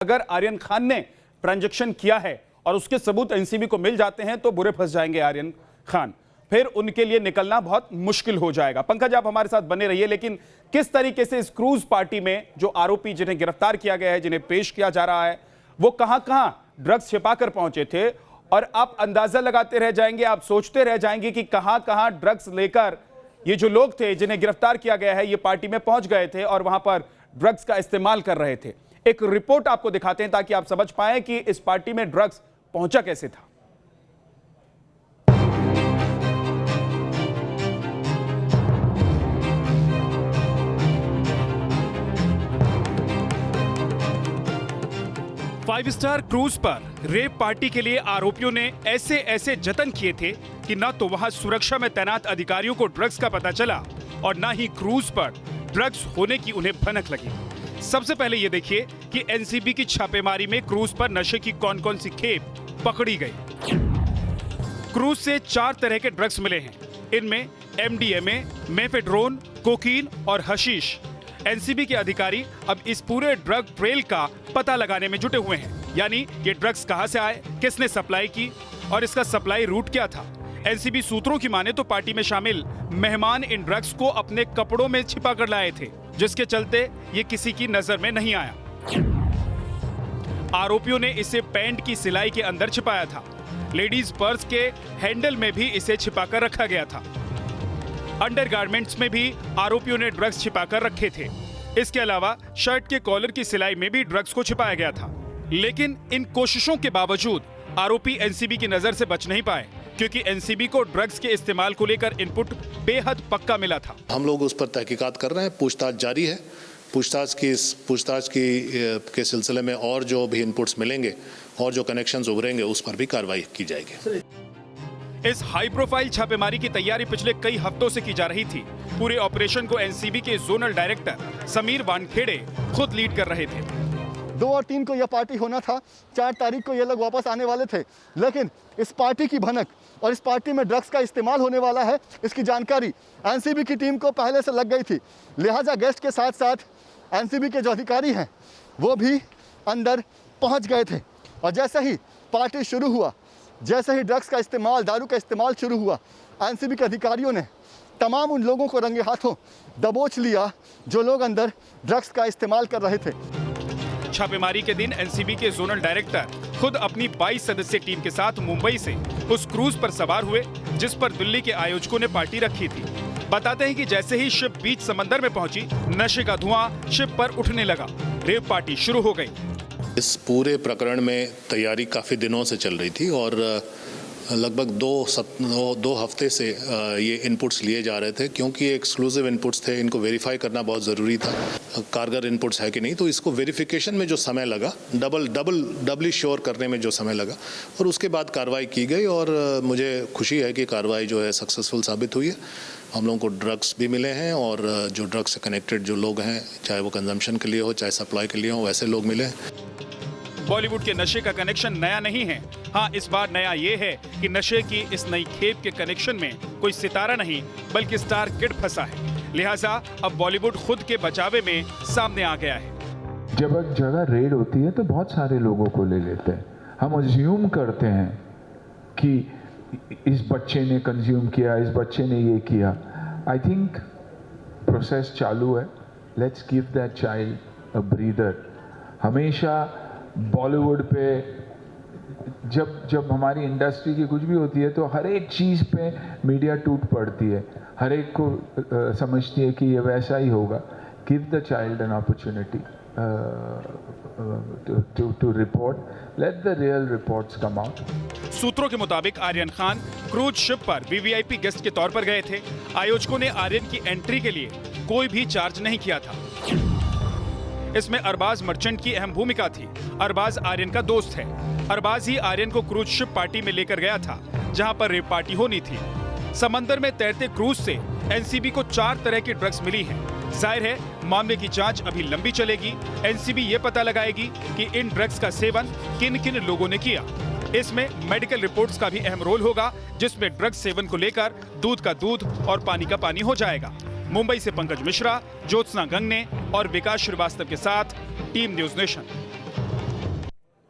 अगर आर्यन खान ने ट्रांजैक्शन किया है और उसके सबूत एनसीबी को मिल जाते हैं तो बुरे फंस जाएंगे आर्यन खान, फिर उनके लिए निकलना बहुत मुश्किल हो जाएगा। पंकज, आप हमारे साथ बने रहिए, लेकिन किस तरीके से इस क्रूज पार्टी में जो आरोपी जिन्हें गिरफ्तार किया गया है, जिन्हें पेश किया जा रहा है, वो कहां ड्रग्स छिपाकर पहुंचे थे, और आप अंदाजा लगाते रह जाएंगे, आप सोचते रह जाएंगे कि कहां ड्रग्स लेकर ये जो लोग थे जिन्हें गिरफ्तार किया गया है, ये पार्टी में पहुंच गए थे और वहां पर ड्रग्स का इस्तेमाल कर रहे थे। एक रिपोर्ट आपको दिखाते हैं ताकि आप समझ पाएं कि इस पार्टी में ड्रग्स पहुंचा कैसे था। फाइव स्टार क्रूज पर रेप पार्टी के लिए आरोपियों ने ऐसे जतन किए थे कि न तो वहां सुरक्षा में तैनात अधिकारियों को ड्रग्स का पता चला और न ही क्रूज पर ड्रग्स होने की उन्हें भनक लगी। सबसे पहले ये देखिए कि एनसीबी की छापेमारी में क्रूज पर नशे की कौन सी खेप पकड़ी गई। क्रूज से 4 तरह के ड्रग्स मिले हैं। इनमें एमडीएमए, मेफेड्रोन, कोकीन और हशीश। एनसीबी के अधिकारी अब इस पूरे ड्रग ट्रेल का पता लगाने में जुटे हुए हैं, यानी ये ड्रग्स कहां से आए, किसने सप्लाई की और इसका सप्लाई रूट क्या था। एनसीबी सूत्रों की माने तो पार्टी में शामिल मेहमान इन ड्रग्स को अपने कपड़ों में छिपा कर लाए थे, जिसके चलते ये किसी की नजर में नहीं आया। आरोपियों ने इसे पैंट की सिलाई के अंदर छिपाया था। लेडीज पर्स के हैंडल में भी इसे छिपाकर रखा गया था। अंडरगारमेंट्स में भी आरोपियों ने ड्रग्स छिपाकर रखे थे। इसके अलावा शर्ट के कॉलर की सिलाई में भी ड्रग्स को छिपाया गया था। लेकिन इन कोशिशों के बावजूद आरोपी एनसीबी की नजर से बच नहीं पाए, क्योंकि एनसीबी को ड्रग्स के इस्तेमाल को लेकर इनपुट बेहद पक्का मिला था। हम लोग उस पर तहकीकात कर रहे हैं, पूछताछ जारी है। पूछताछ के सिलसिले में और जो भी इनपुट्स मिलेंगे और जो कनेक्शंस उभरेंगे उस पर भी कार्रवाई की जाएगी। इस हाई प्रोफाइल छापेमारी की तैयारी पिछले कई हफ्तों से की जा रही थी। पूरे ऑपरेशन को एनसीबी के जोनल डायरेक्टर समीर वानखेड़े खुद लीड कर रहे थे। 2 और 3 को यह पार्टी होना था, 4 तारीख को ये लोग वापस आने वाले थे, लेकिन इस पार्टी की भनक और इस पार्टी में ड्रग्स का इस्तेमाल होने वाला है, इसकी जानकारी एनसीबी की टीम को पहले से लग गई थी। लिहाजा गेस्ट के साथ साथ एनसीबी के जो अधिकारी हैं वो भी अंदर पहुंच गए थे। और जैसे ही पार्टी शुरू हुआ, जैसे ही ड्रग्स का इस्तेमाल, दारू का इस्तेमाल शुरू हुआ, एनसीबी के अधिकारियों ने तमाम उन लोगों को रंगे हाथों दबोच लिया जो लोग अंदर ड्रग्स का इस्तेमाल कर रहे थे। छापेमारी के दिन एनसीबी के जोनल डायरेक्टर खुद अपनी 22 सदस्यीय टीम के साथ मुंबई से उस क्रूज पर सवार हुए जिस पर दिल्ली के आयोजकों ने पार्टी रखी थी। बताते हैं कि जैसे ही शिप बीच समंदर में पहुंची, नशे का धुआं शिप पर उठने लगा। रेप पार्टी शुरू हो गई। इस पूरे प्रकरण में तैयारी काफ़ी दिनों से चल रही थी और लगभग 2 हफ्ते से ये इनपुट्स लिए जा रहे थे, क्योंकि ये एक्सक्लूसिव इनपुट्स थे। इनको वेरीफाई करना बहुत ज़रूरी था, कारगर इनपुट्स है कि नहीं। तो इसको वेरिफिकेशन में जो समय लगा, डबली श्योर करने में जो समय लगा, और उसके बाद कार्रवाई की गई। और मुझे खुशी है कि कार्रवाई जो है सक्सेसफुल साबित हुई है। हम लोगों को ड्रग्स भी मिले हैं और जो ड्रग्स से कनेक्टेड जो लोग हैं, चाहे वो कंजम्पशन के लिए हो चाहे सप्लाई के लिए हो, वैसे लोग मिले हैं। बॉलीवुड के नशे का कनेक्शन नया नहीं है। हाँ, इस बार नया ये है कि नशे की इस नई खेप के कनेक्शन में कोई सितारा नहीं बल्कि स्टार किड फंसा है। लिहाजा अब बॉलीवुड खुद के बचावे में सामने आ गया है। जब एक जगह रेड होती है तो बहुत सारे लोगों को ले लेते हैं। हम अज्यूम करते हैं कि इस बच्चे ने कंज्यूम किया, इस बच्चे ने ये किया। आई थिंक प्रोसेस चालू है। Let's give that child a breather. हमेशा बॉलीवुड पे जब हमारी इंडस्ट्री की कुछ भी होती है तो हर एक चीज़ पे मीडिया टूट पड़ती है। हर एक को समझती है कि ये वैसा ही होगा। Give the child an opportunity to report. Let the real reports come out. सूत्रों के मुताबिक आर्यन खान क्रूज शिप पर वीवीआईपी गेस्ट के तौर पर गए थे। आयोजकों ने आर्यन की एंट्री के लिए कोई भी चार्ज नहीं किया था। इसमें अरबाज मर्चेंट की अहम भूमिका थी। अरबाज आर्यन का दोस्त है। अरबाज ही आर्यन को क्रूज शिप पार्टी में लेकर गया था जहां पर रेप पार्टी होनी थी। समंदर में तैरते क्रूज से एनसीबी को 4 तरह की ड्रग्स मिली हैं। जाहिर है मामले की जांच अभी लंबी चलेगी। एनसीबी ये पता लगाएगी कि इन ड्रग्स का सेवन किन लोगों ने किया। इसमें मेडिकल रिपोर्ट्स का भी अहम रोल होगा, जिसमें ड्रग्स सेवन को लेकर दूध का दूध और पानी का पानी हो जाएगा। मुंबई से पंकज मिश्रा, ज्योत्सना गंगने और विकास श्रीवास्तव के साथ टीम न्यूज़ नेशन।